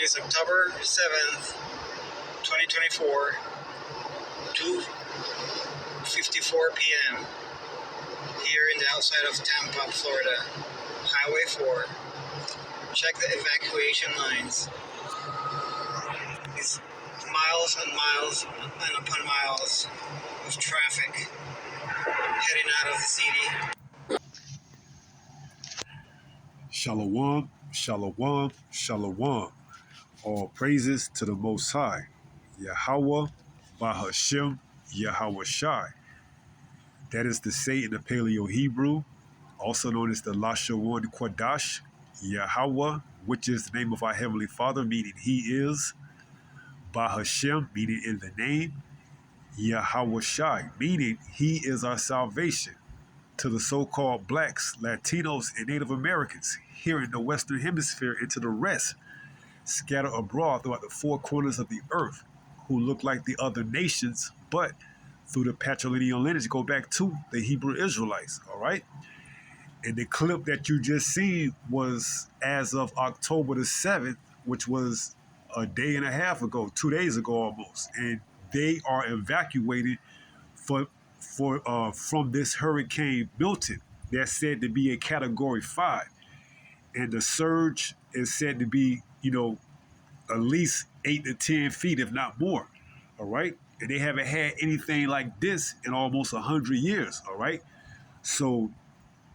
is October 7th, 2024, 2:54 p.m. here in the outside of Tampa, Florida, Highway 4. Check the evacuation lines. It's miles and miles and upon miles of traffic heading out of the city. Shalom, shalom, shalom. All praises to the Most High, Yahweh, Bahashem, Yahweh Shai. That is to say in the Paleo Hebrew, also known as the Lashawan Quadash, Yahweh, which is the name of our Heavenly Father, meaning He is, Bahashem, meaning in the name, Yahweh Shai, meaning He is our salvation. To the so-called blacks, Latinos, and Native Americans here in the Western Hemisphere and to the rest scattered abroad throughout the four corners of the earth who look like the other nations, but through the patrilineal lineage go back to the Hebrew Israelites, all right? And the clip that you just seen was as of October the 7th, which was a day and a half ago, 2 days ago almost, and they are evacuated from this Hurricane Milton that's said to be a Category 5. And the surge is said to be, at least 8 to 10 feet, if not more, all right? And they haven't had anything like this in almost 100 years, all right? So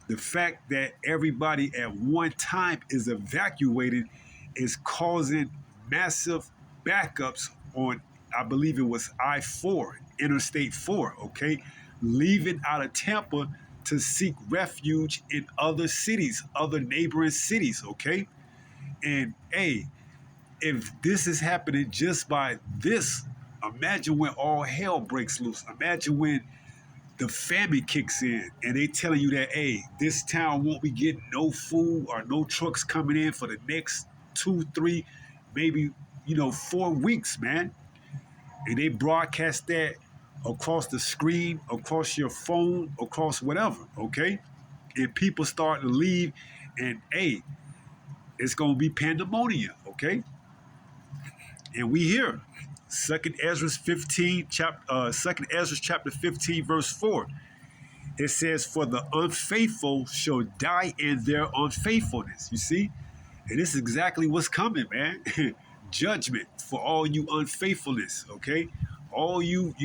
the fact that everybody at one time is evacuated is causing massive backups on, I believe it was I-4, Interstate 4, okay? Leaving out of Tampa to seek refuge in other cities, other neighboring cities, okay? And hey, if this is happening just by this, imagine when all hell breaks loose. Imagine when the famine kicks in and they telling you that, hey, this town won't be getting no food or no trucks coming in for the next 2, 3, maybe, 4 weeks, man. And they broadcast that across the screen, across your phone, across whatever, okay? And people start to leave, and hey, it's gonna be pandemonium, okay? And we hear Second Ezra chapter 15, verse 4. It says, "For the unfaithful shall die in their unfaithfulness." You see, and this is exactly what's coming, man. Judgment for all you unfaithfulness, okay? All you,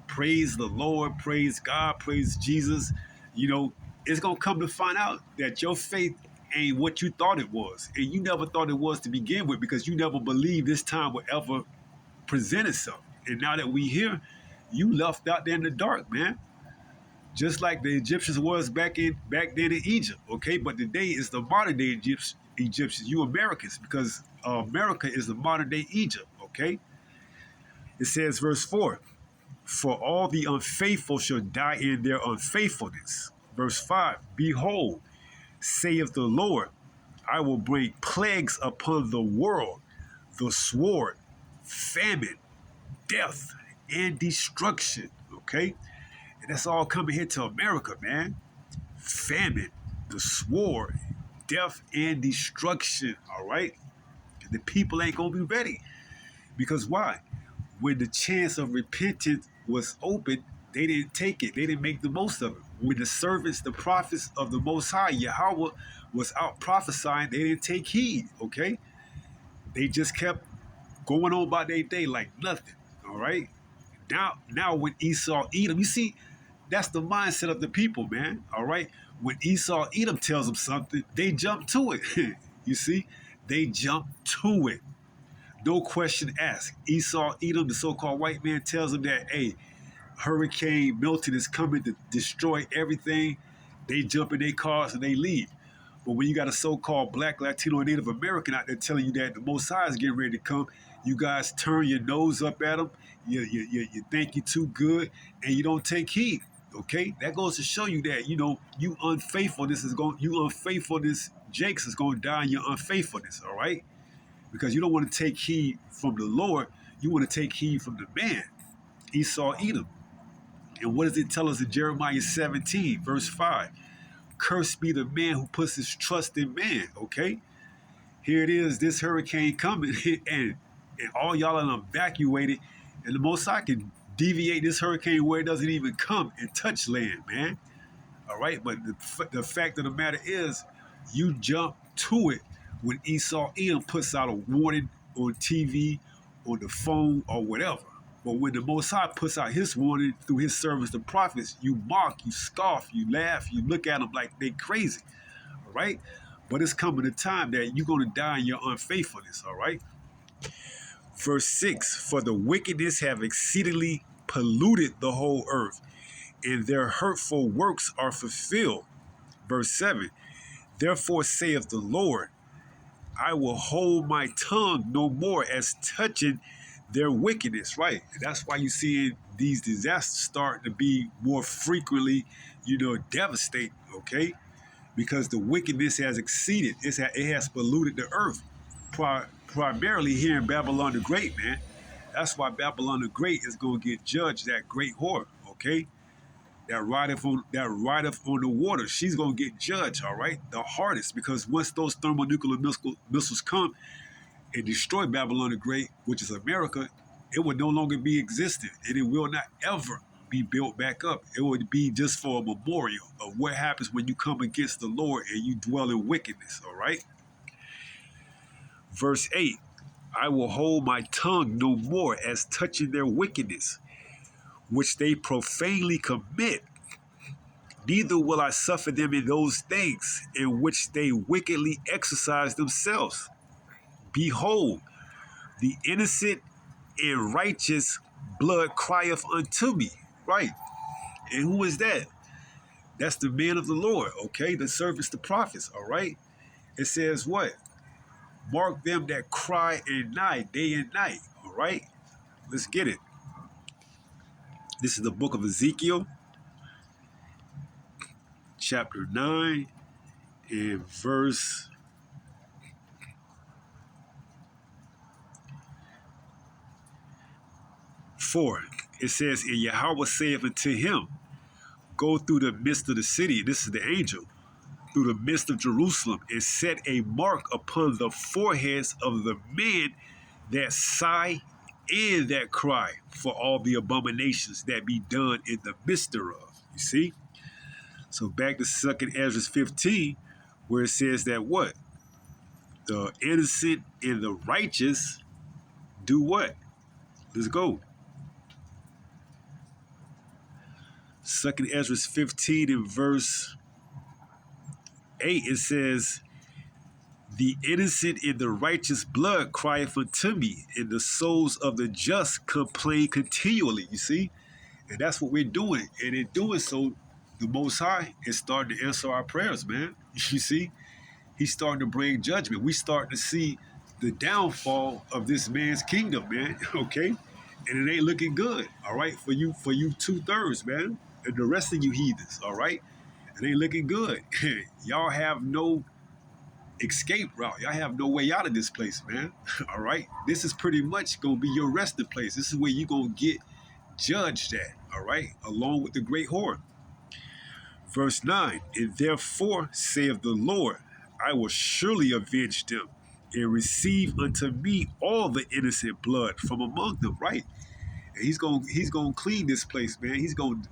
praise the Lord, praise God, praise Jesus, it's going to come to find out that your faith ain't what you thought it was. And you never thought it was to begin with because you never believed this time would ever present itself. And now that we here, you left out there in the dark, man. Just like the Egyptians was back then in Egypt, okay? But today is the modern day Egyptians, you Americans, because America is the modern day Egypt, okay? It says, verse 4, "For all the unfaithful shall die in their unfaithfulness." Verse 5, "Behold, saith the Lord, I will bring plagues upon the world, the sword, famine, death, and destruction." Okay? And that's all coming here to America, man. Famine, the sword, death, and destruction, all right? The people ain't going to be ready. Because why? When the chance of repentance was open, they didn't take it. They didn't make the most of it. When the servants, the prophets of the Most High, Yahweh, was out prophesying, they didn't take heed, okay? They just kept going on by their day like nothing, all right? Now when Esau, Edom, you see, that's the mindset of the people, man, all right? When Esau, Edom tells them something, they jump to it. You see? They jump to it. No question asked. Esau, Edom, the so-called white man, tells them that, hey, Hurricane Milton is coming to destroy everything. They jump in their cars and they leave. But when you got a so-called black, Latino, and Native American out there telling you that the Most High is getting ready to come, you guys turn your nose up at them. You think you're too good, and you don't take heed. Okay, that goes to show you that you unfaithfulness Jakes is going to die in your unfaithfulness. All right, because you don't want to take heed from the Lord, you want to take heed from the man, Esau, Edom. And what does it tell us in Jeremiah 17, verse 5? "Cursed be the man who puts his trust in man," okay? here it is, this hurricane coming, and all y'all are evacuated, and the Most High can deviate this hurricane where it doesn't even come and touch land, man. All right, but the fact of the matter is, you jump to it when Esau Edom puts out a warning on TV, on the phone, or whatever. But when the Most High puts out his warning through his servants, the prophets, you mock, you scoff, you laugh, you look at them like they crazy. All right, but it's coming a time that you're going to die in your unfaithfulness. All right. Verse 6, for the wickedness have exceedingly polluted the whole earth, and their hurtful works are fulfilled. Verse 7, therefore saith the Lord, I will hold my tongue no more as touching their wickedness. Right. And that's why you see these disasters starting to be more frequently, devastating. Okay. Because the wickedness has exceeded, it has polluted the earth, primarily here in Babylon the Great, man. That's why Babylon the Great is going to get judged, that great whore, okay? That rideth on the water. She's going to get judged, all right? The hardest, because once those thermonuclear missiles come and destroy Babylon the Great, which is America, it will no longer be existent, and it will not ever be built back up. It would be just for a memorial of what happens when you come against the Lord and you dwell in wickedness, all right? Verse 8, I will hold my tongue no more as touching their wickedness, which they profanely commit. Neither will I suffer them in those things in which they wickedly exercise themselves. Behold, the innocent and righteous blood crieth unto me. Right. And who is that? That's the men of the Lord, okay? The servants, the prophets, all right? It says what? Mark them that cry and nigh day and night, all right? Let's get it. This is the book of Ezekiel, chapter 9, and verse 4. It says, and Yahweh saith unto him, go through the midst of the city, this is the angel, through the midst of Jerusalem, and set a mark upon the foreheads of the men that sigh and that cry for all the abominations that be done in the midst thereof. You see? So back to 2nd Ezra 15, where it says that what? The innocent and the righteous do what? Let's go. 2nd Ezra 15 and verse 8, it says, the innocent and the righteous blood crieth unto me, and the souls of the just complain continually. You see? And that's what we're doing. And in doing so, the Most High is starting to answer our prayers, man. You see? He's starting to bring judgment. We starting to see the downfall of this man's kingdom, man. Okay? And it ain't looking good, all right, for you 2/3, man. And the rest of you heathens, all right? It ain't looking good. Y'all have no escape route. Y'all have no way out of this place, man. All right? This is pretty much going to be your resting place. This is where you're going to get judged at, all right? Along with the great whore. Verse 9, and therefore saith the Lord, I will surely avenge them and receive unto me all the innocent blood from among them, right? And he's going to clean this place, man. He's going to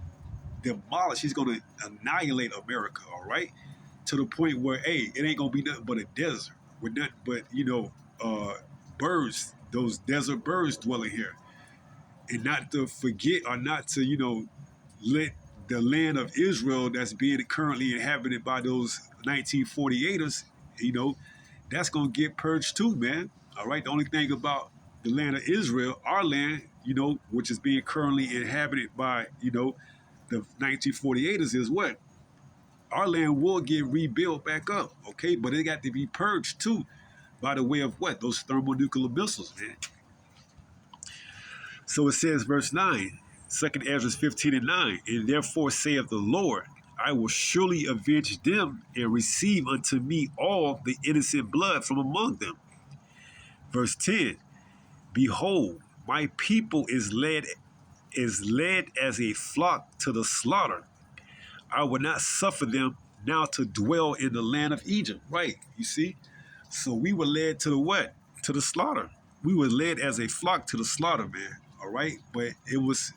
demolish, he's going to annihilate America, all right? To the point where, hey, it ain't going to be nothing but a desert with nothing but, birds, those desert birds dwelling here. And not to forget or not to, let the land of Israel that's being currently inhabited by those 1948ers, that's going to get purged too, man. All right. The only thing about the land of Israel, our land, which is being currently inhabited by, the 1948ers is what? Our land will get rebuilt back up. Okay. But it got to be purged too by the way of what? Those thermonuclear missiles, man. So it says, verse 9, 2nd Ezra 15 and 9, and therefore saith the Lord, I will surely avenge them and receive unto me all the innocent blood from among them. Verse 10, behold, my people is led as a flock to the slaughter. I will not suffer them now to dwell in the land of Egypt. Right, you see? So we were led to the what? To the slaughter. We were led as a flock to the slaughter, man. All right, but it was,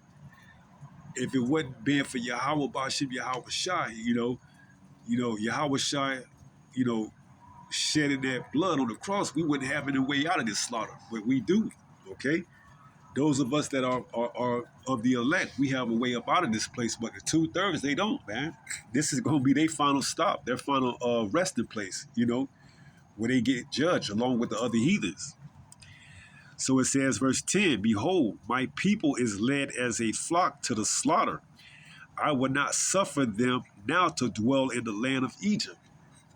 if it wasn't been for Yahweh Bashim Yahweh Shai, Yahweh Shai, you know, shedding that blood on the cross, we wouldn't have any way out of this slaughter. But we do. Okay, those of us that are of the elect, we have a way up out of this place. But the 2/3, they don't, man. This is going to be their final stop, their final resting place. Where they get judged along with the other heathens. So it says, verse 10, behold, my people is led as a flock to the slaughter. I will not suffer them now to dwell in the land of Egypt.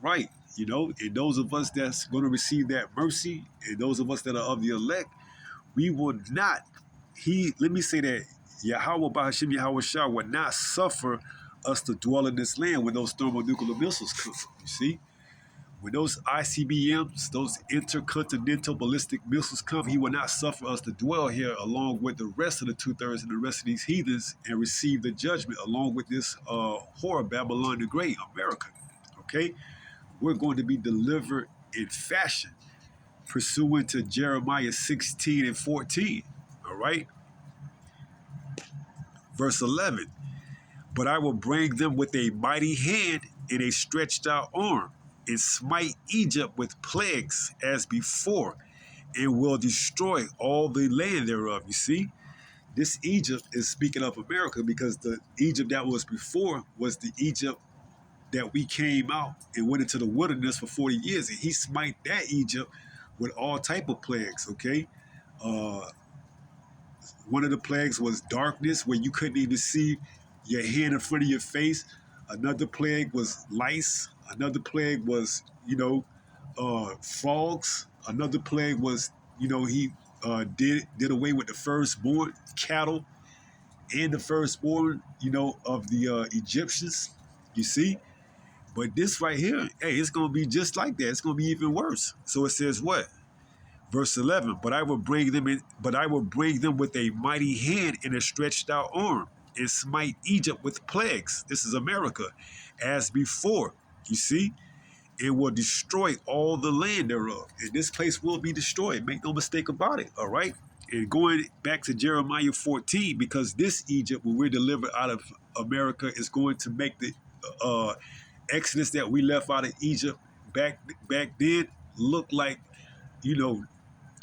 Right. And those of us that's going to receive that mercy, and those of us that are of the elect, we will not, let me say that, Yahweh Bahashim Yahweh Shah will not suffer us to dwell in this land when those thermonuclear missiles come. You see? When those ICBMs, those intercontinental ballistic missiles come, he will not suffer us to dwell here along with the rest of the 2/3 and the rest of these heathens and receive the judgment along with this whore, Babylon the Great, America. Okay? We're going to be delivered in fashion, pursuant to Jeremiah 16 and 14. All right? Verse 11. But I will bring them with a mighty hand and a stretched out arm, and smite Egypt with plagues as before, and will destroy all the land thereof. You see, this Egypt is speaking of America, because the Egypt that was before was the Egypt that we came out and went into the wilderness for 40 years, and he smite that Egypt with all type of plagues. Okay, one of the plagues was darkness, where you couldn't even see your hand in front of your face. Another plague was lice. Another plague was, frogs. Another plague was, he did away with the firstborn cattle and the firstborn, of the Egyptians. You see? But this right here, hey, it's going to be just like that. It's going to be even worse. So it says what? Verse 11, but I will bring them with a mighty hand and a stretched out arm, and smite Egypt with plagues. This is America, as before. You see, it will destroy all the land thereof. And this place will be destroyed. Make no mistake about it. All right. And going back to Jeremiah 14, because this Egypt, when we're delivered out of America, is going to make the Exodus that we left out of Egypt back then look like,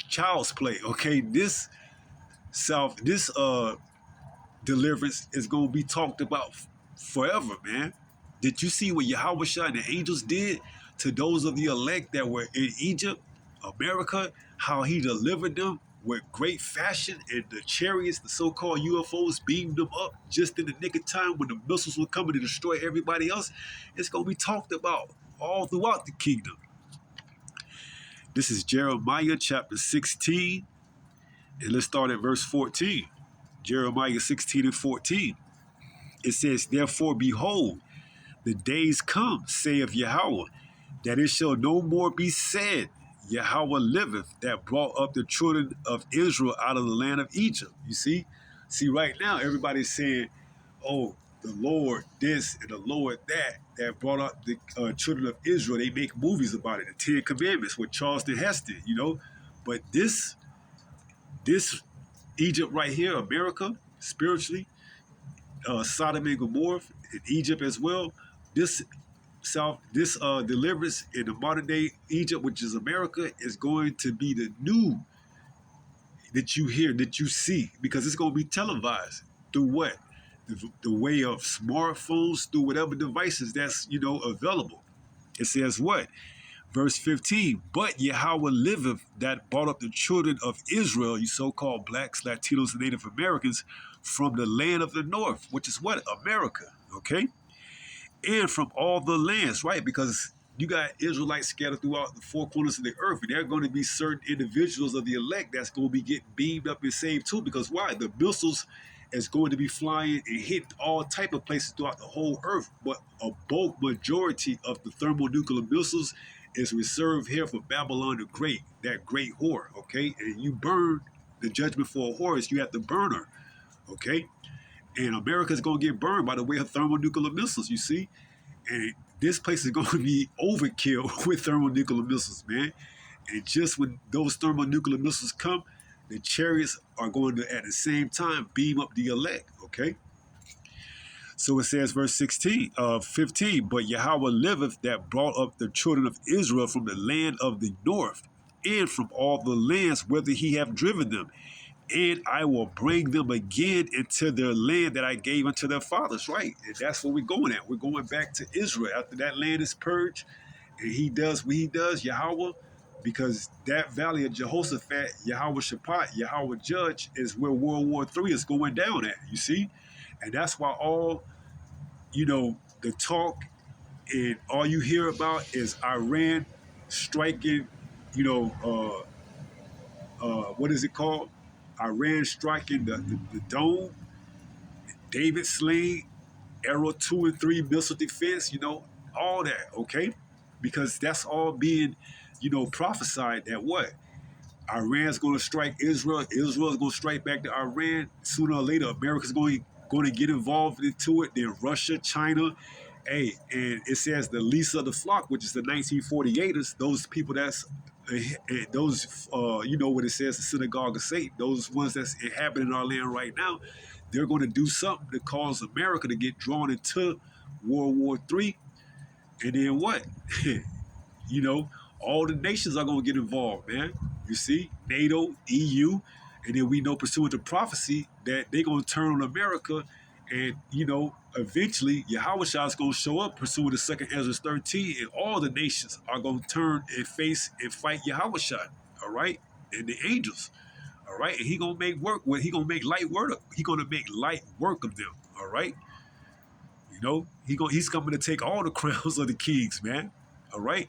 child's play. Okay. This deliverance is going to be talked about forever, man. Did you see what Yahweh Shah and the angels did to those of the elect that were in Egypt, America, how he delivered them with great fashion, and the chariots, the so-called UFOs, beamed them up just in the nick of time when the missiles were coming to destroy everybody else? It's going to be talked about all throughout the kingdom. This is Jeremiah chapter 16, and let's start at verse 14. Jeremiah 16 and 14. It says, therefore, behold, the days come, saith Yahweh, that it shall no more be said, Yahweh liveth, that brought up the children of Israel out of the land of Egypt. You see? See, right now, everybody's saying, oh, the Lord this and the Lord that brought up the children of Israel. They make movies about it, the 10 Commandments with Charleston Heston, But this Egypt right here, America, spiritually, Sodom and Gomorrah, and Egypt as well, this deliverance in the modern day Egypt, which is America, is going to be the new that you hear, that you see, because it's going to be televised through what? The way of smartphones, through whatever devices that's, available. It says what? Verse 15, but Yahweh liveth, that brought up the children of Israel, you so-called blacks, Latinos, and Native Americans, from the land of the north, which is what? America, okay? And from all the lands, right? Because you got Israelites scattered throughout the four corners of the earth, and there are going to be certain individuals of the elect that's going to be getting beamed up and saved too. Because why? The missiles is going to be flying and hit all type of places throughout the whole earth. But a bulk majority of the thermonuclear missiles is reserved here for Babylon the Great, that great whore, okay? And you burn, the judgment for a whore is you have to burn her, okay? And America's going to get burned by the way of thermonuclear missiles, you see? And this place is going to be overkill with thermonuclear missiles, man. And just when those thermonuclear missiles come, the chariots are going to, at the same time, beam up the elect, okay? So it says, verse 15, but Yahweh liveth that brought up the children of Israel from the land of the north and from all the lands whither he hath driven them. And I will bring them again into their land that I gave unto their fathers, right? And that's what we're going at. We're going back to Israel after that land is purged. And he does what he does, Yahweh, because that valley of Jehoshaphat, Yahweh Shaphat, Yahweh Judge, is where World War III is going down at, you see? And that's why all, the talk and all you hear about is Iran striking, you know, what is it called? Iran striking the dome, David slain, Arrow 2 and 3 missile defense, all that, okay? Because that's all being, prophesied that what? Iran's going to strike Israel. Israel's going to strike back to Iran. Sooner or later, America's going to get involved into it. Then Russia, China. Hey, and it says the least of the flock, which is the 1948ers, those people that's, those, what it says, the synagogue of Satan, those ones that's inhabiting our land right now, they're going to do something to cause America to get drawn into World War III. And then what? You know, all the nations are going to get involved, man. You see, NATO, EU, and then we know pursuant to prophecy that they're going to turn on America, and eventually Yahweh Shah is going to show up pursuant to 2nd Ezra 13, and all the nations are going to turn and face and fight Yahweh Shah, all right, and the angels, all right, and he going to make work with, he going to make light work, he going to make light work of them, all right. He's coming to take all the crowns of the kings, man, all right.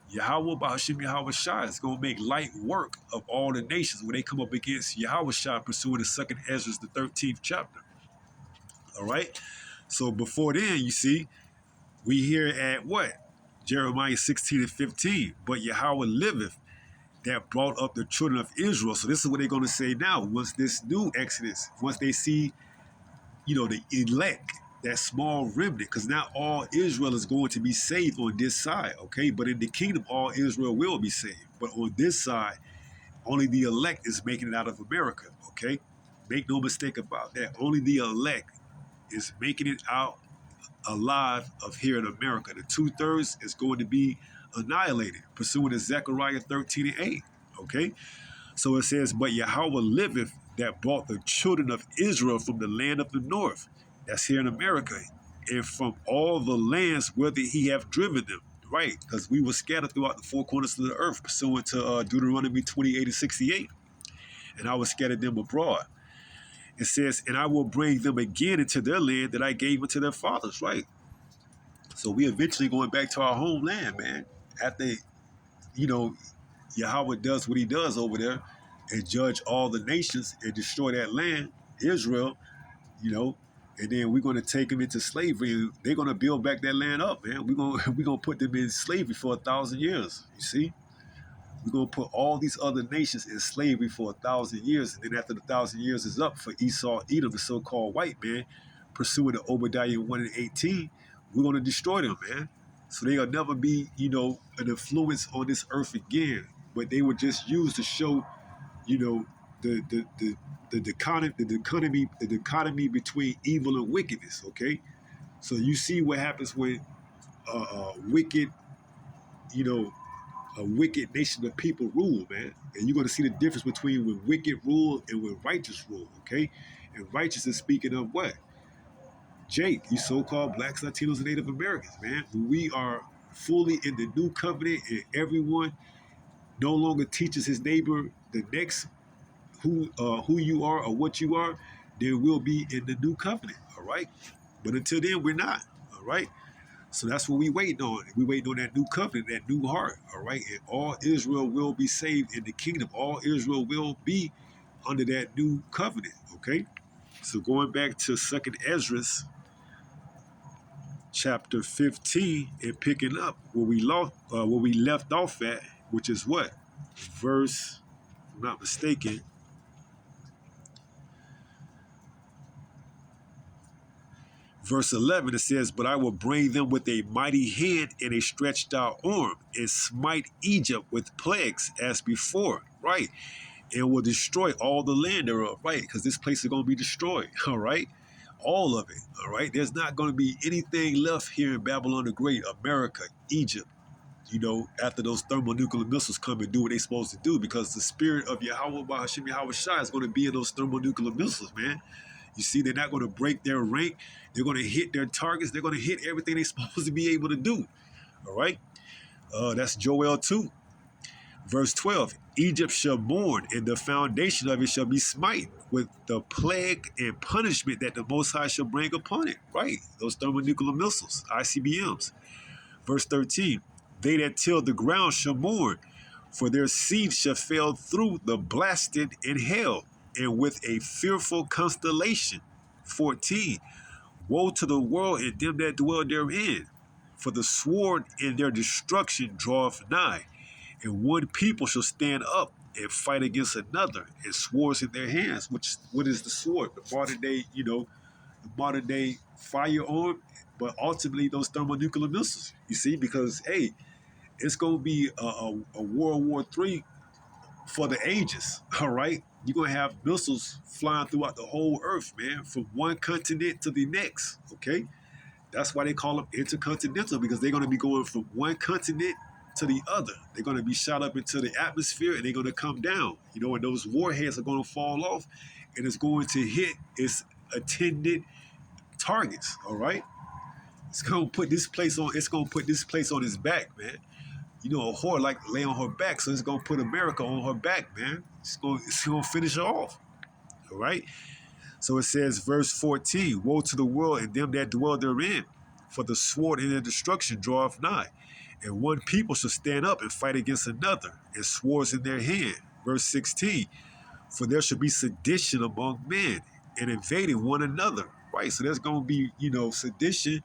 Yahweh Bahashim Yahweh Shah is going to make light work of all the nations when they come up against Yahweh Shah pursuing the 2nd Ezra, the 13th chapter. All right? So before then, you see, we hear at what? Jeremiah 16 and 15. But Yahweh liveth that brought up the children of Israel. So this is what they're going to say now. Once this new Exodus, once they see, the elect, that small remnant, because not all Israel is going to be saved on this side, okay? But in the kingdom, all Israel will be saved. But on this side, only the elect is making it out of America, okay? Make no mistake about that. Only the elect is making it out alive of here in America. The 2/3 is going to be annihilated, pursuant to Zechariah 13 and 8, okay? So it says, but Yahweh liveth that brought the children of Israel from the land of the north, that's here in America, and from all the lands whither he hath driven them, right? Because we were scattered throughout the four corners of the earth, pursuant to Deuteronomy 28 and 68. And I will scatter them abroad. It says, and I will bring them again into their land that I gave unto their fathers, right? So we eventually going back to our homeland, man. After, Yahweh does what he does over there and judge all the nations and destroy that land, Israel, and then we're going to take them into slavery. And they're going to build back that land up, man. We're gonna put them in slavery for 1,000 years. You see, we're going to put all these other nations in slavery for 1,000 years, and then after the 1,000 years is up for Esau, Edom, the so-called white man, pursuing to Obadiah 1 and 18, we're going to destroy them, man. So they'll never be, an influence on this earth again. But they were just used to show, the dichotomy between evil and wickedness. Okay, so you see what happens when wicked, a wicked nation of people rule, man, and you're going to see the difference between when wicked rule and when righteous rule. Okay, and righteous is speaking of what? Jake, you so-called blacks, Latinos, and Native Americans, man. We are fully in the new covenant, and everyone no longer teaches his neighbor the next who you are or what you are. There will be in the new covenant, all right? But until then, we're not, all right? So that's what we waiting on. We waiting on that new covenant, that new heart, all right? And all Israel will be saved in the kingdom. All Israel will be under that new covenant, okay? So going back to 2nd Ezra, chapter 15, and picking up where we left off at, which is what? Verse, if I'm not mistaken, Verse 11, it says, but I will bring them with a mighty hand and a stretched out arm and smite Egypt with plagues as before, right? And will destroy all the land thereof, right? Because this place is going to be destroyed, all right? All of it, all right? There's not going to be anything left here in Babylon the Great, America, Egypt, after those thermonuclear missiles come and do what they're supposed to do, because the spirit of Yahweh Bahashim Yahweh Shai is going to be in those thermonuclear missiles, man. You see, they're not going to break their rank. They're going to hit their targets. They're going to hit everything they're supposed to be able to do. All right? That's Joel 2. Verse 12, Egypt shall mourn, and the foundation of it shall be smitten with the plague and punishment that the Most High shall bring upon it. Right? Those thermonuclear missiles, ICBMs. Verse 13, they that till the ground shall mourn, for their seed shall fail through the blasted in hell, and with a fearful constellation. 14, woe to the world and them that dwell therein, for the sword in their destruction draweth nigh, and one people shall stand up and fight against another, and swords in their hands. What is the sword? The modern day firearm, but ultimately those thermonuclear missiles. You see, because hey, it's gonna be a World War III for the ages. All right, you're gonna have missiles flying throughout the whole earth, man, from one continent to the next. Okay, that's why they call them intercontinental, because they're gonna be going from one continent to the other. They're gonna be shot up into the atmosphere and they're gonna come down. And those warheads are gonna fall off, and it's going to hit its attended targets. All right, it's gonna put this place on. It's gonna put this place on its back, man. A whore like to lay on her back, so it's gonna put America on her back, man. It's gonna finish her off. All right. So it says, verse 14: woe to the world and them that dwell therein, for the sword in their destruction draweth nigh, and one people shall stand up and fight against another, and swords in their hand. Verse 16: for there shall be sedition among men, and invading one another. Right. So there's gonna be, sedition.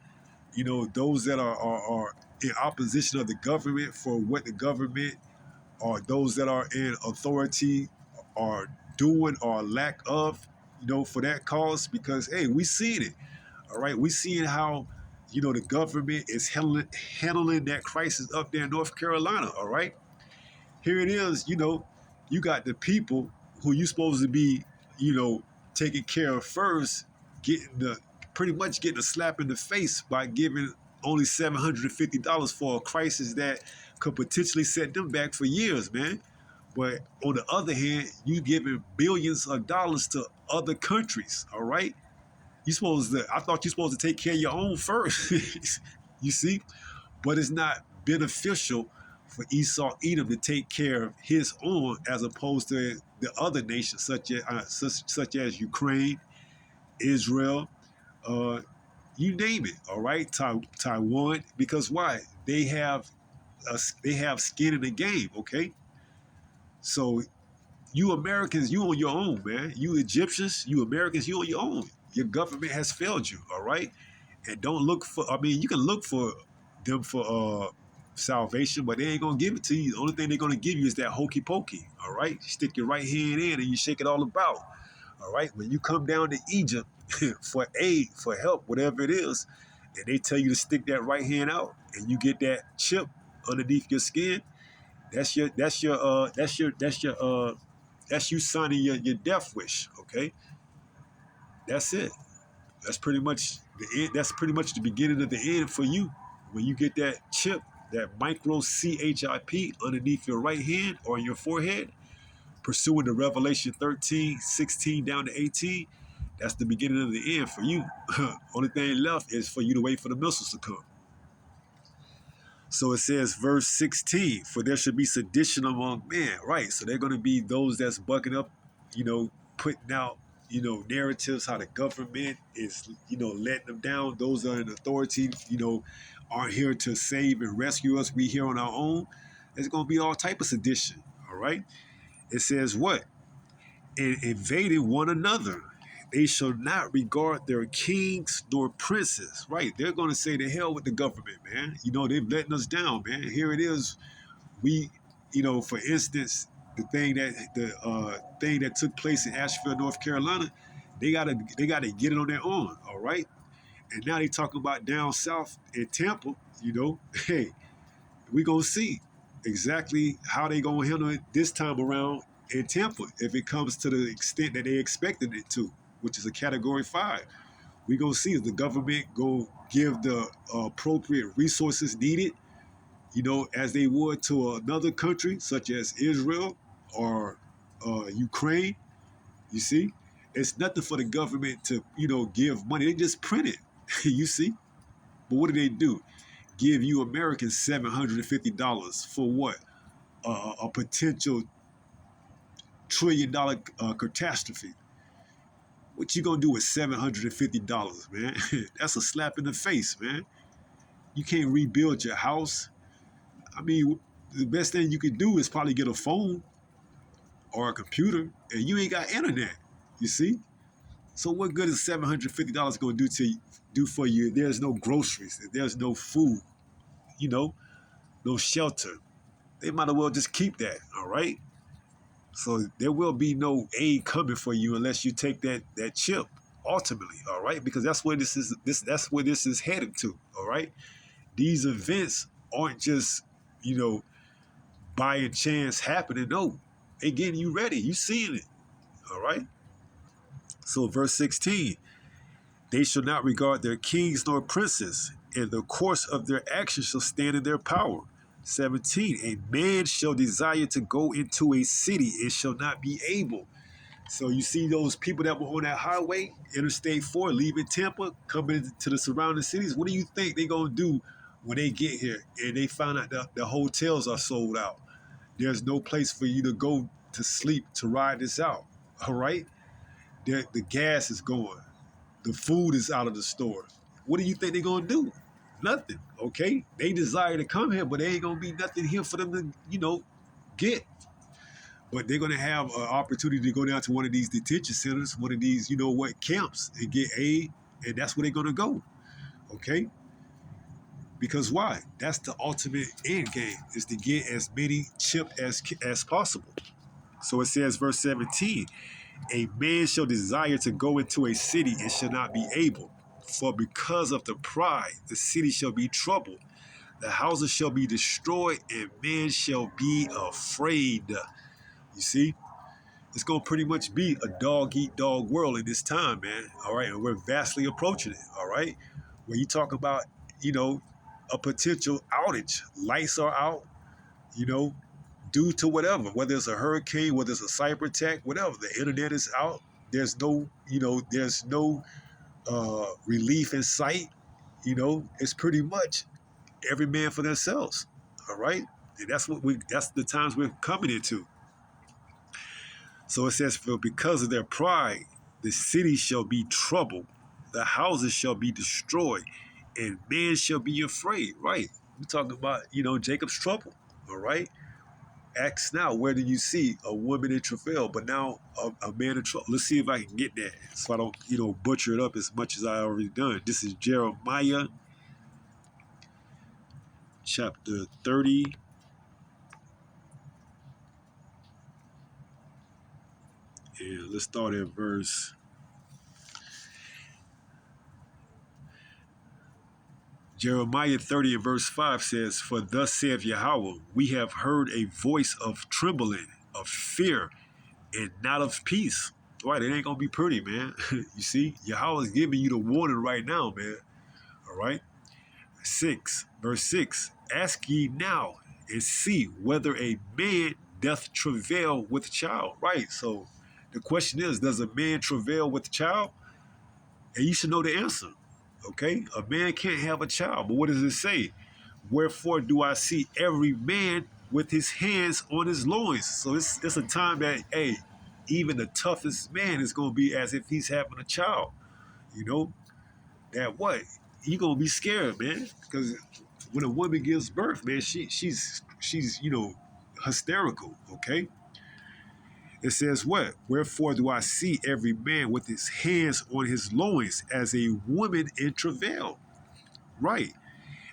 Those that are in opposition of the government for what the government or those that are in authority are doing or lack of, for that cause. Because, hey, we seen it. All right. We seen how, the government is handling that crisis up there in North Carolina. All right. Here it is, you got the people who you supposed to be, taking care of first, pretty much getting a slap in the face by giving only $750 for a crisis that could potentially set them back for years, man. But on the other hand, you giving billions of dollars to other countries, all right? I thought you're supposed to take care of your own first, you see? But it's not beneficial for Esau Edom to take care of his own as opposed to the other nations such as Ukraine, Israel, you name it, all right? Taiwan, because why? They have skin in the game, okay? So you Americans, you on your own, man. You Egyptians, you Americans, you on your own. Your government has failed you, all right? And don't look for, you can look for them for salvation, but they ain't gonna give it to you. The only thing they're gonna give you is that hokey pokey, all right? You stick your right hand in and you shake it all about, all right? When you come down to Egypt for aid, for help, whatever it is, and they tell you to stick that right hand out and you get that chip underneath your skin, that's you signing your death wish, okay? That's it. That's pretty much the end. That's pretty much the beginning of the end for you. When you get that chip, that micro CHIP underneath your right hand or your forehead, pursuing the Revelation 13, 16 down to 18, that's the beginning of the end for you. Only thing left is for you to wait for the missiles to come. So it says, verse 16, for there should be sedition among men. Right. So they're going to be those that's bucking up, putting out, narratives, how the government is, letting them down. Those that are in authority, aren't here to save and rescue us. We here on our own. There's going to be all type of sedition. All right. It says what? And invading one another. They shall not regard their kings nor princes. Right. They're going to say to hell with the government, man. They've letting us down, man. Here it is. We, for instance, the thing that took place in Asheville, North Carolina, they gotta get it on their own. All right. And now they talking about down south in Tampa, hey, we gonna see exactly how they gonna handle it this time around in Tampa if it comes to the extent that they expected it to, which is a Category 5. We gonna see if the government go give the appropriate resources needed, as they would to another country such as Israel or Ukraine. You see, it's nothing for the government to give money. They just print it. You see, but what do? Give you Americans $750 for what? A potential $1 trillion catastrophe. What you gonna do with $750, man? That's a slap in the face, man. You can't rebuild your house. I mean, the best thing you could do is probably get a phone or a computer, and you ain't got internet. You see? So what good is $750 gonna do for you? If there's no groceries, if there's no food, no shelter. They might as well just keep that. All right. So there will be no aid coming for you unless you take that chip ultimately. All right, because that's where that's where this is headed to. All right, these events aren't just by chance happening. No, they getting you ready. You seeing it. All right. So verse 16, they shall not regard their kings nor princes, and the course of their actions shall stand in their power. 17, a man shall desire to go into a city and shall not be able. So you see those people that were on that highway, Interstate 4, leaving Tampa, coming to the surrounding cities. What do you think they're going to do when they get here and they find out the hotels are sold out? There's no place for you to go to sleep to ride this out, all right? The gas is going. The food is out of the store. What do you think they're going to do? Nothing, okay? They desire to come here, but there ain't going to be nothing here for them to, get. But they're going to have an opportunity to go down to one of these detention centers, one of these, camps, and get aid, and that's where they're going to go, okay? Because why? That's the ultimate end game, is to get as many chipped as possible. So it says, verse 17, a man shall desire to go into a city and shall not be able. For because of the pride, the city shall be troubled. The houses shall be destroyed, and men shall be afraid. You see? It's going to pretty much be a dog-eat-dog world in this time, man. All right? And we're vastly approaching it, all right? When you talk about, a potential outage, lights are out, due to whatever, whether it's a hurricane, whether it's a cyber attack, whatever, the internet is out. There's no, relief in sight. It's pretty much every man for themselves. All right. And that's the times we're coming into. So it says, for because of their pride, the city shall be troubled, the houses shall be destroyed, and men shall be afraid. Right. We're talking about, Jacob's trouble. All right. Ask now, where do you see a woman in travail, but now a man in trouble? Let's see if I can get that so I don't, butcher it up as much as I already done. This is Jeremiah chapter 30. And let's start at verse. Jeremiah 30 and verse 5 says, for thus saith Yahweh, we have heard a voice of trembling, of fear, and not of peace. Right, it ain't going to be pretty, man. You see, Yahweh is giving you the warning right now, man. All right. 6, verse 6, ask ye now and see whether a man doth travail with child. Right. So the question is, does a man travail with child? And you should know the answer. Okay. A man can't have a child. But what does it say? Wherefore do I see every man with his hands on his loins? So it's a time that, hey, even the toughest man is going to be as if he's having a child. That what? You're going to be scared, man. Because when a woman gives birth, man, she's hysterical, okay? It says what? Wherefore do I see every man with his hands on his loins as a woman in travail? Right.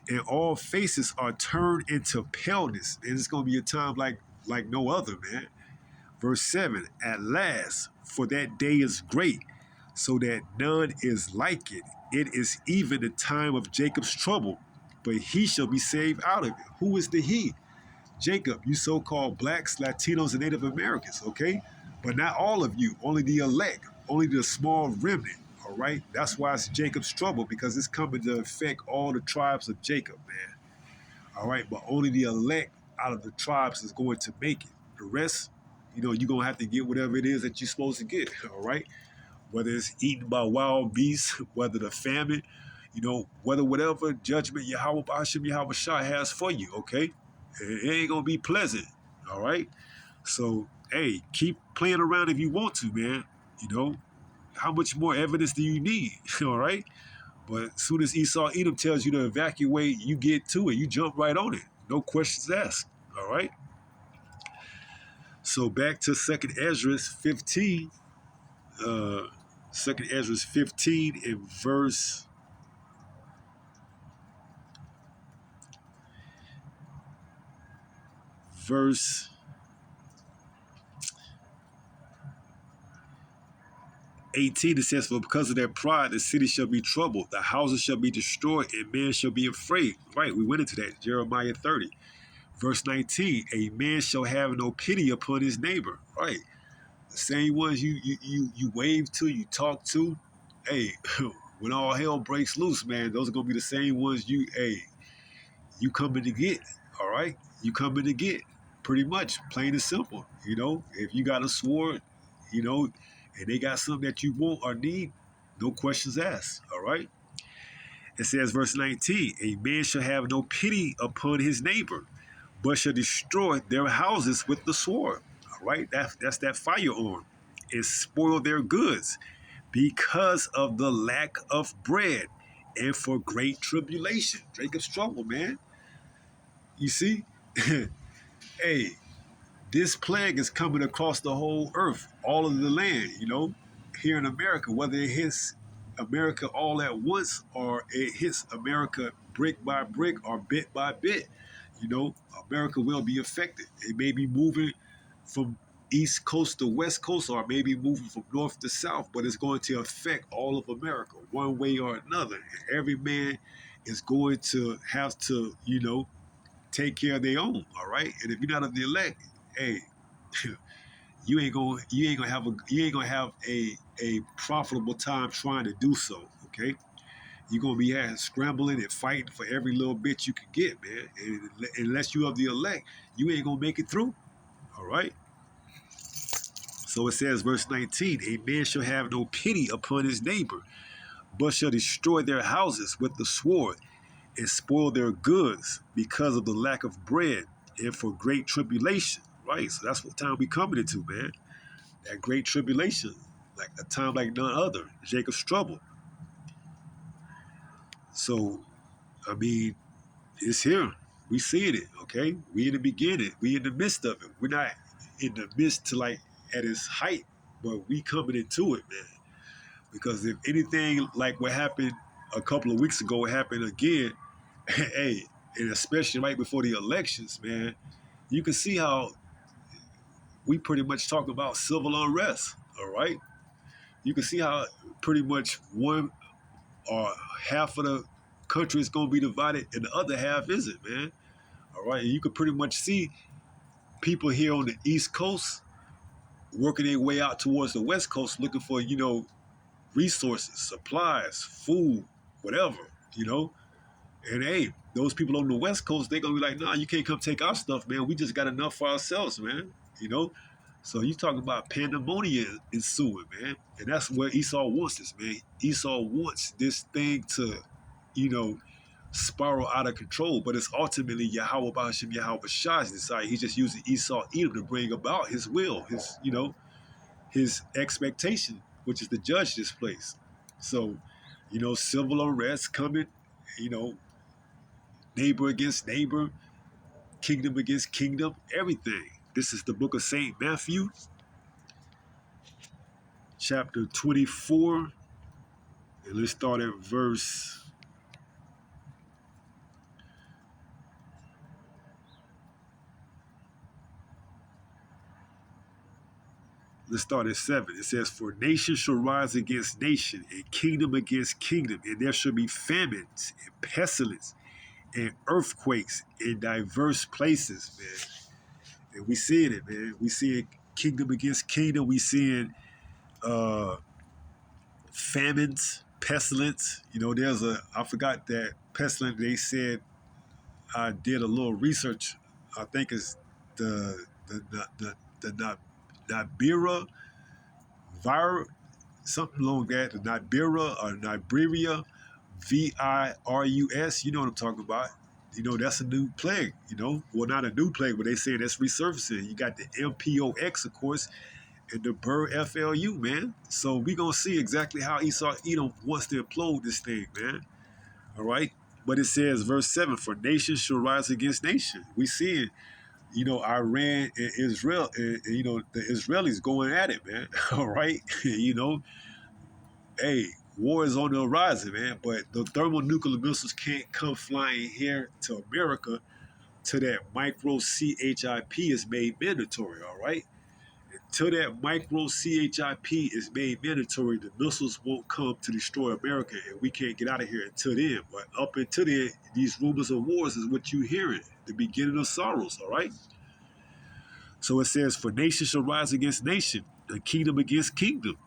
And all faces are turned into paleness. And it's going to be a time like no other, man. Verse 7, at last, for that day is great. so that none is like it. It is even the time of Jacob's trouble, but he shall be saved out of it. Who is the he? Jacob, you so-called blacks, Latinos, and Native Americans, okay? But not all of you, only the elect, only the small remnant, all right? That's why it's Jacob's trouble, because it's coming to affect all the tribes of Jacob, man. All right, but only the elect out of the tribes is going to make it. The rest, you're going to have to get whatever it is that you're supposed to get, all right? Whether it's eaten by wild beasts, whether the famine, whether whatever judgment Yahweh Bashim Yahweh Shah has for you, okay? It ain't gonna be pleasant, all right? So, hey, keep playing around if you want to, man. How much more evidence do you need, all right? But as soon as Esau Edom tells you to evacuate, you get to it. You jump right on it. No questions asked, all right? So back to 2nd Ezra 15, 2nd Ezra 15 and verse 18, it says, for because of their pride, the city shall be troubled, the houses shall be destroyed, and man shall be afraid. Right, we went into that, Jeremiah 30. Verse 19, a man shall have no pity upon his neighbor. Right, the same ones you wave to, you talk to. Hey, when all hell breaks loose, man, those are going to be the same ones you coming to get, all right? You coming to get, pretty much, plain and simple. If you got a sword, and they got something that you want or need, no questions asked, all right? It says, verse 19, a man shall have no pity upon his neighbor, but shall destroy their houses with the sword, all right? That's that firearm, and spoil their goods because of the lack of bread and for great tribulation. Jacob's trouble, man. You see? Hey, this plague is coming across the whole earth, all of the land, here in America, whether it hits America all at once or it hits America brick by brick or bit by bit, America will be affected. It may be moving from east coast to west coast or maybe moving from north to south, but it's going to affect all of America one way or another. And every man is going to have to, take care of their own, all right? And if you're not of the elect, hey, you ain't gonna have a profitable time trying to do so, okay? You're gonna be scrambling and fighting for every little bit you can get, man. And unless you of the elect, you ain't gonna make it through, all right? So it says, verse 19, a man shall have no pity upon his neighbor, but shall destroy their houses with the sword and spoil their goods because of the lack of bread and for great tribulation. Right? So that's what time we coming into, man. That great tribulation, like a time like none other. Jacob's trouble. So, I mean, it's here. We seeing it, okay? We in the beginning. We in the midst of it. We're not in the midst to like at its height, but we coming into it, man. Because if anything like what happened a couple of weeks ago happened again, hey, and especially right before the elections, man, you can see how we pretty much talk about civil unrest, all right? You can see how pretty much one or half of the country is going to be divided and the other half isn't, man. All right, and you can pretty much see people here on the East Coast working their way out towards the West Coast looking for, resources, supplies, food, whatever, you know? And hey, those people on the West Coast, they're gonna be like, nah, you can't come take our stuff, man. We just got enough for ourselves, man. You know? So you talking about pandemonium ensuing, man. And that's where Esau wants this, man. Esau wants this thing to, you know, spiral out of control. But it's ultimately Yahweh Bahashim Yahweh Shah's decided. He's just using Esau Edom to bring about his will, his, his expectation, which is to judge this place. So, civil unrest coming, you know, neighbor against neighbor, kingdom against kingdom, everything. This is the book of St. Matthew, chapter 24. And let's start at verse. let's start at 7. It says, "For nation shall rise against nation, and kingdom against kingdom, and there shall be famines and pestilence and earthquakes in diverse places," man. And we seeing it, man. We seeing kingdom against kingdom. We seeing uh, famines, pestilence. There's I forgot that pestilence. They said I did a little research. I think it's the Nibira virus, something along that. The Nibira or Niberia, virus. You know what I'm talking about. That's a new plague. Well, not a new plague, but they say that's resurfacing. You got the MPOX, of course, and the Burr FLU, man. So we gonna see exactly how Esau Edom wants to implode this thing, man. All right. But it says, verse 7, "For nation shall rise against nation." We see it, Iran and Israel, and, the Israelis going at it, man. All right. Hey, war is on the horizon, man. But the thermonuclear missiles can't come flying here to America till that micro CHIP is made mandatory, all right? Till that micro CHIP is made mandatory, the missiles won't come to destroy America, and we can't get out of here until then. But up until then, these rumors of wars is what you're hearing, the beginning of sorrows, all right? So it says, "For nation shall rise against nation, and kingdom against kingdom,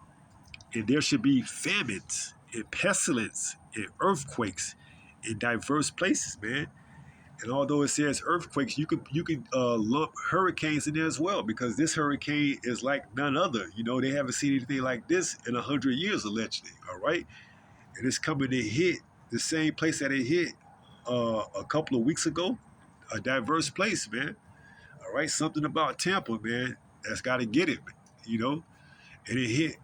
and there should be famines and pestilence and earthquakes in diverse places," man. And although it says earthquakes, you could lump hurricanes in there as well, because this hurricane is like none other. They haven't seen anything like this in 100 years allegedly. All right, and it's coming to hit the same place that it hit a couple of weeks ago, a diverse place, man. All right, something about Tampa, man, that's got to get it, you know. And it hit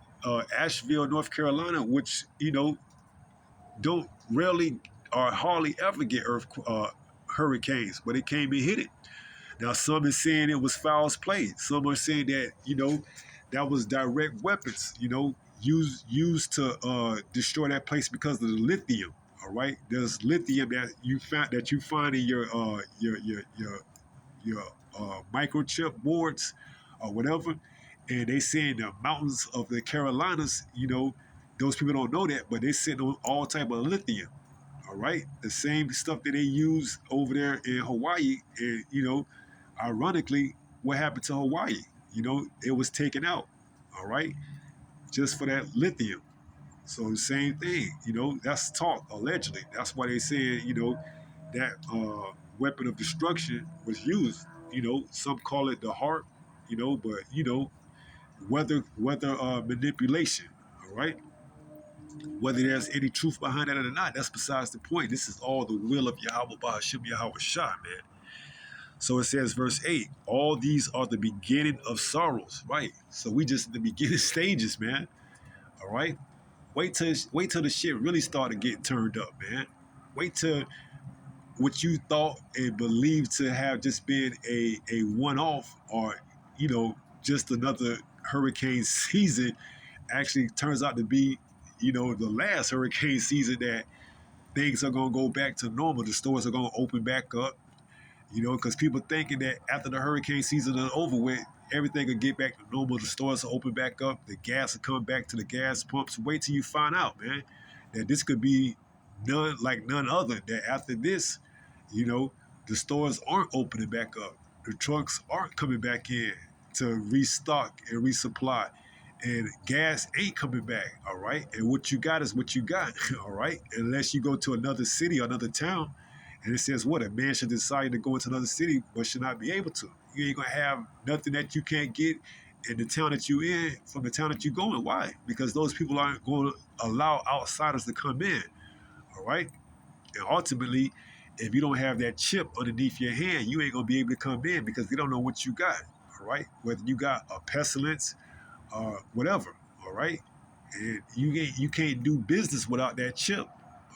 Asheville, North Carolina, which don't rarely or hardly ever get hurricanes, but it came and hit it. Now, some is saying it was foul play. Some are saying that that was direct weapons, used to destroy that place because of the lithium. All right, there's lithium that you find in your microchip boards or whatever, and they say in the mountains of the Carolinas, those people don't know that, but they sit on all type of lithium. All right, the same stuff that they use over there in Hawaii, and ironically, what happened to Hawaii? It was taken out. All right, just for that lithium. So the same thing. That's talk allegedly. That's why they said that weapon of destruction was used. Some call it the heart. But whether manipulation. All right. Whether there's any truth behind that or not, that's besides the point. This is all the will of Yahweh Bahashim Yahweh Shah, man. So it says, verse 8, "All these are the beginning of sorrows," right? So we just in the beginning stages, man. All right. Wait till the shit really start to get turned up, man. Wait till what you thought and believed to have just been a one-off, or just another hurricane season, actually turns out to be the last hurricane season, that things are going to go back to normal. The stores are going to open back up, because people thinking that after the hurricane season is over with, everything will get back to normal. The stores will open back up. The gas will come back to the gas pumps. Wait till you find out, man, that this could be none other. That after this, the stores aren't opening back up. The trucks aren't coming back in to restock and resupply. And gas ain't coming back, all right? And what you got is what you got, all right? Unless you go to another city or another town, and it says what? A man should decide to go into another city, but should not be able to. You ain't gonna have nothing that you can't get in the town that you in from the town that you going. Why? Because those people aren't going to allow outsiders to come in, all right? And ultimately, if you don't have that chip underneath your hand, you ain't gonna be able to come in, because they don't know what you got, all right? Whether you got a pestilence, whatever, all right? And you can't do business without that chip,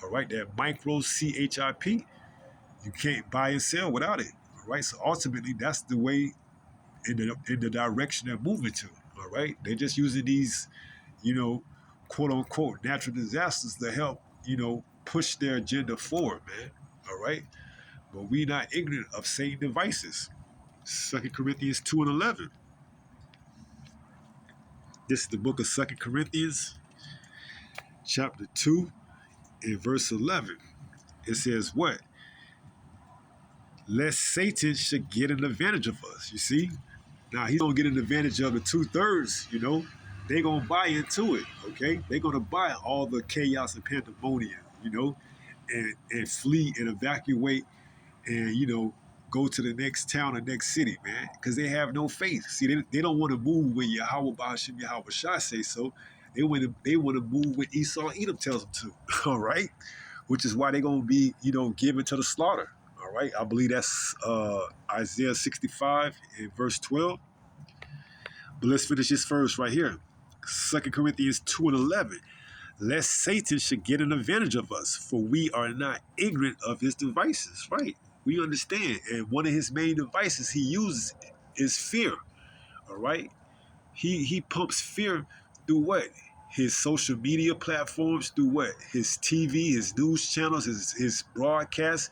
all right? That micro CHIP. You can't buy and sell without it, all right? So ultimately, that's the way in the direction they're moving to, all right? They're just using these, quote unquote natural disasters to help, push their agenda forward, man, all right? But we not ignorant of Satan devices. 2 Corinthians 2:11. This is the book of 2 Corinthians, chapter 2, and verse 11. It says what? Lest Satan should get an advantage of us. You see? Now, he's going to get an advantage of the two-thirds, you know. They're going to buy into it, okay? They're going to buy all the chaos and pandemonium, you know, and flee and evacuate and, you know, go to the next town or next city, man, because they have no faith. See, they don't want to move when Yahweh Ba'ashim Yahweh Shai say so. They want to move when Esau Edom tells them to, all right? Which is why they're going to be, you know, given to the slaughter, all right? I believe that's Isaiah 65 and verse 12. But let's finish this verse right here. 2 Corinthians 2 and 11. Lest Satan should get an advantage of us, for we are not ignorant of his devices, right? We understand. And one of his main devices he uses is fear, all right? He pumps fear through what? His social media platforms, through what? His TV, his news channels, his broadcasts.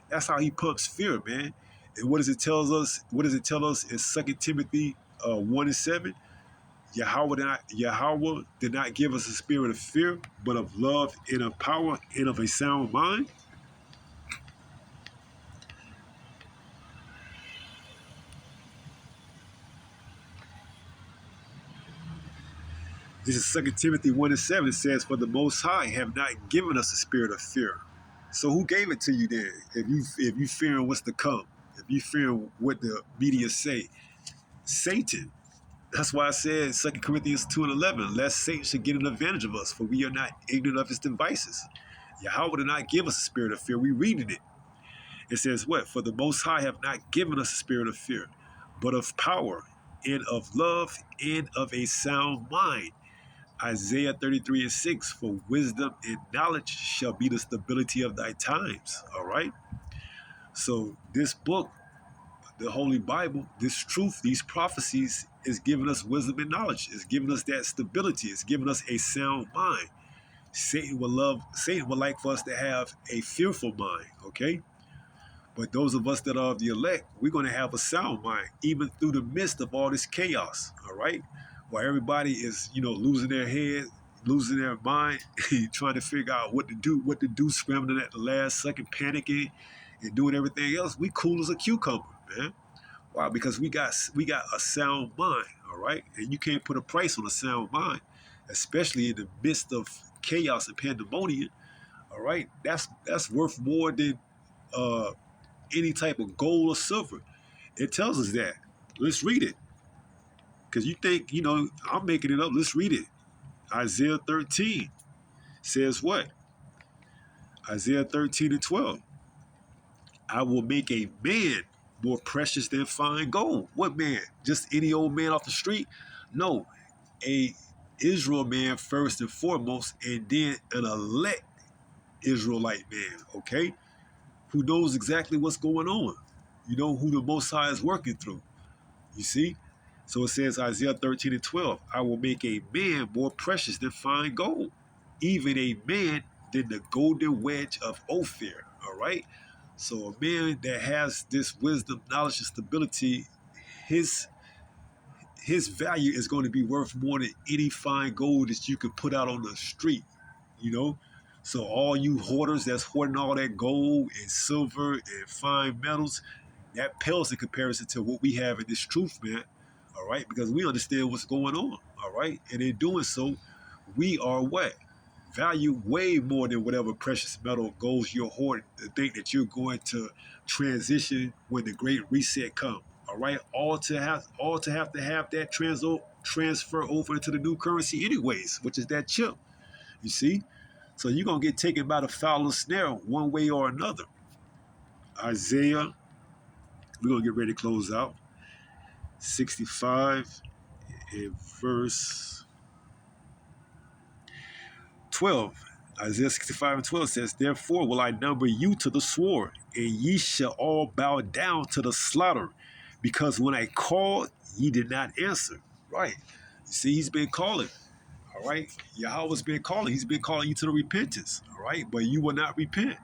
That's how he pumps fear, man. And what does it tell us? What does it tell us in 2 Timothy 1 and 7? Yahweh did not give us a spirit of fear, but of love and of power and of a sound mind. This is 2 Timothy 1 and 7. It says, for the Most High have not given us a spirit of fear. So who gave it to you then? If you fearing what's to come, if you fearing what the media say, Satan. That's why I said 2 Corinthians 2 and 11, lest Satan should get an advantage of us, for we are not ignorant of his devices. Yahweh did not give us a spirit of fear. We reading it. It says what? For the Most High have not given us a spirit of fear, but of power and of love and of a sound mind. Isaiah 33 and 6, for wisdom and knowledge shall be the stability of thy times. All right? So this book, the Holy Bible, this truth, these prophecies is giving us wisdom and knowledge. It's giving us that stability. It's giving us a sound mind. Satan would like for us to have a fearful mind, okay? But those of us that are of the elect, we're going to have a sound mind, even through the midst of all this chaos, all right? While everybody is, you know, losing their head, losing their mind, trying to figure out what to do, scrambling at the last second, panicking, and doing everything else, we cool as a cucumber, man. Why? Because we got a sound mind, all right? And you can't put a price on a sound mind, especially in the midst of chaos and pandemonium, all right? That's worth more than any type of gold or silver. It tells us that. Let's read it. Because you think, you know, I'm making it up. Let's read it. Isaiah 13 says what? Isaiah 13 and 12. I will make a man more precious than fine gold. What man? Just any old man off the street? No, a Israel man first and foremost, and then an elect Israelite man, okay? Who knows exactly what's going on. You know who the Most High is working through. You see? So it says, Isaiah 13 and 12, I will make a man more precious than fine gold, even a man than the golden wedge of Ophir, all right? So a man that has this wisdom, knowledge, and stability, his value is going to be worth more than any fine gold that you could put out on the street, you know? So all you hoarders that's hoarding all that gold and silver and fine metals, that pales in comparison to what we have in this truth, man. All right? Because we understand what's going on. All right? And in doing so, we are what? Value way more than whatever precious metal gold you're hoarding to think that you're going to transition when the great reset comes. All right? All to have that transfer over into the new currency anyways, which is that chip. You see? So you're going to get taken by the foul snare one way or another. Isaiah, we're going to get ready to close out. 65 and verse 12. Isaiah 65 and 12 says, therefore will I number you to the sword, and ye shall all bow down to the slaughter, because when I called, ye did not answer. Right. You see, he's been calling. All right. Yahweh's been calling. He's been calling you to the repentance. All right. But you will not repent.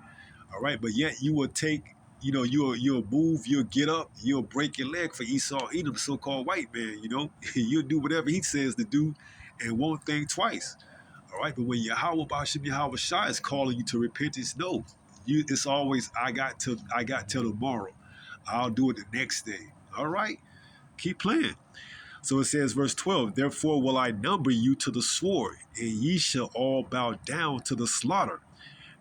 All right. But yet you will take you'll move, you'll get up, you'll break your leg for Esau, Edom, so-called white man. You'll do whatever he says to do, and won't think twice. All right, but when Yahweh Bashim Yahweh Shai is calling you to repentance, no, it's always I got till tomorrow. I'll do it the next day. All right, keep playing. So it says, verse 12, therefore will I number you to the sword, and ye shall all bow down to the slaughter.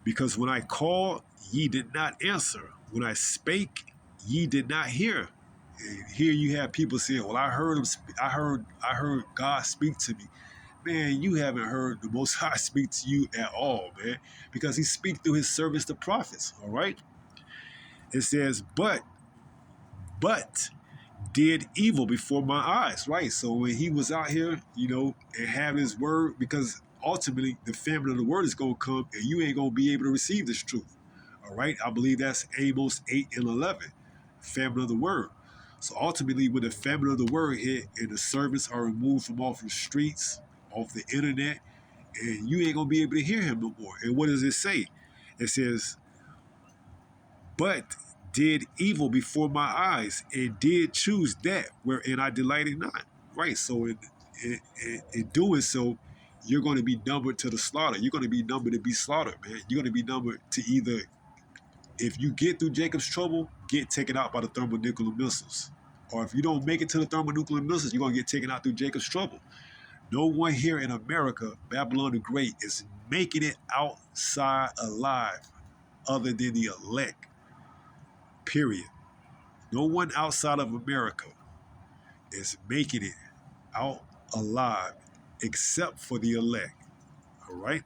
Because when I called, ye did not answer. When I spake, ye did not hear. And here you have people saying, well, I heard him. I heard God speak to me. Man, you haven't heard the Most High speak to you at all, man, because he speaks through his servants, the prophets. All right. It says, but did evil before my eyes, right? So when he was out here, and having his word, because ultimately the famine of the word is going to come, and you ain't going to be able to receive this truth. All right. I believe that's Amos 8 and 11, famine of the word. So ultimately, when the famine of the word hit and the servants are removed from off the streets, off the internet, and you ain't going to be able to hear him no more. And what does it say? It says, but did evil before my eyes, and did choose that wherein I delighted not. Right. So in doing so, you're going to be numbered to the slaughter. You're going to be numbered to be slaughtered, man. You're going to be numbered to either, if you get through Jacob's trouble, get taken out by the thermonuclear missiles. Or if you don't make it to the thermonuclear missiles, you're going to get taken out through Jacob's trouble. No one here in America, Babylon the Great, is making it outside alive other than the elect. Period. No one outside of America is making it out alive except for the elect. All right?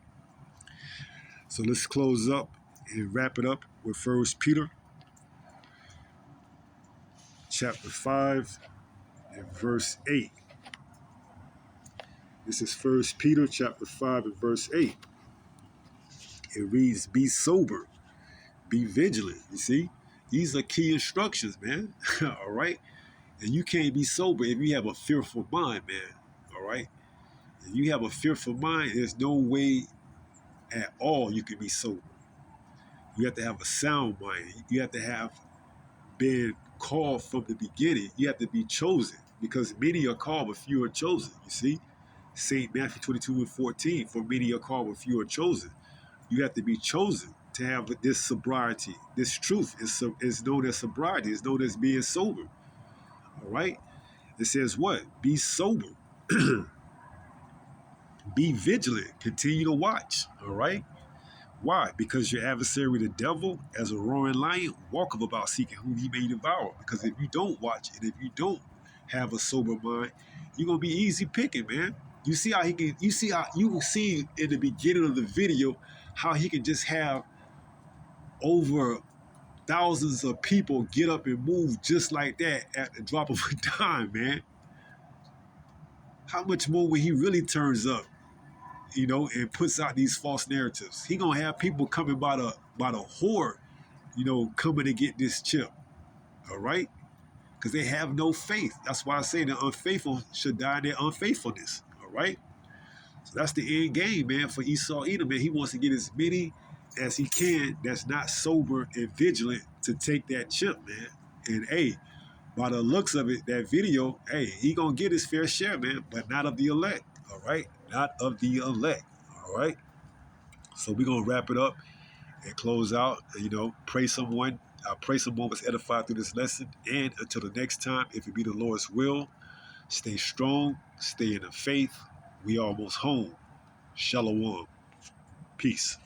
So let's close up and wrap it up with 1 Peter chapter 5 and verse 8. This is 1 Peter chapter 5 and verse 8. It reads, be sober, be vigilant. You see? These are key instructions, man. All right? And you can't be sober if you have a fearful mind, man. All right? If you have a fearful mind, there's no way at all you can be sober. You have to have a sound mind. You have to have been called from the beginning. You have to be chosen, because many are called, but few are chosen. You see? St. Matthew 22 and 14, for many are called, but few are chosen. You have to be chosen to have this sobriety. This truth is known as sobriety. It's known as being sober. All right? It says what? Be sober. Be vigilant. Continue to watch. All right? Why? Because your adversary, the devil, as a roaring lion, walketh about seeking whom he may devour. Because if you don't watch and if you don't have a sober mind, you're going to be easy picking, man. You see how you can see in the beginning of the video how he can just have over thousands of people get up and move just like that at the drop of a dime, man. How much more when he really turns up, and puts out these false narratives? He gonna have people coming by the horde, coming to get this chip. All right? Because they have no faith. That's why I say the unfaithful should die in their unfaithfulness. All right? So that's the end game, man, for Esau Edom, man. He wants to get as many as he can that's not sober and vigilant to take that chip, man. And hey, by the looks of it, that video, hey, he gonna get his fair share, man, but not of the elect. All right? Not of the elect. All right? So we're gonna wrap it up and close out. Pray someone. I pray someone was edified through this lesson. And until the next time, if it be the Lord's will, stay strong, stay in the faith. We almost home. Shalom. Peace.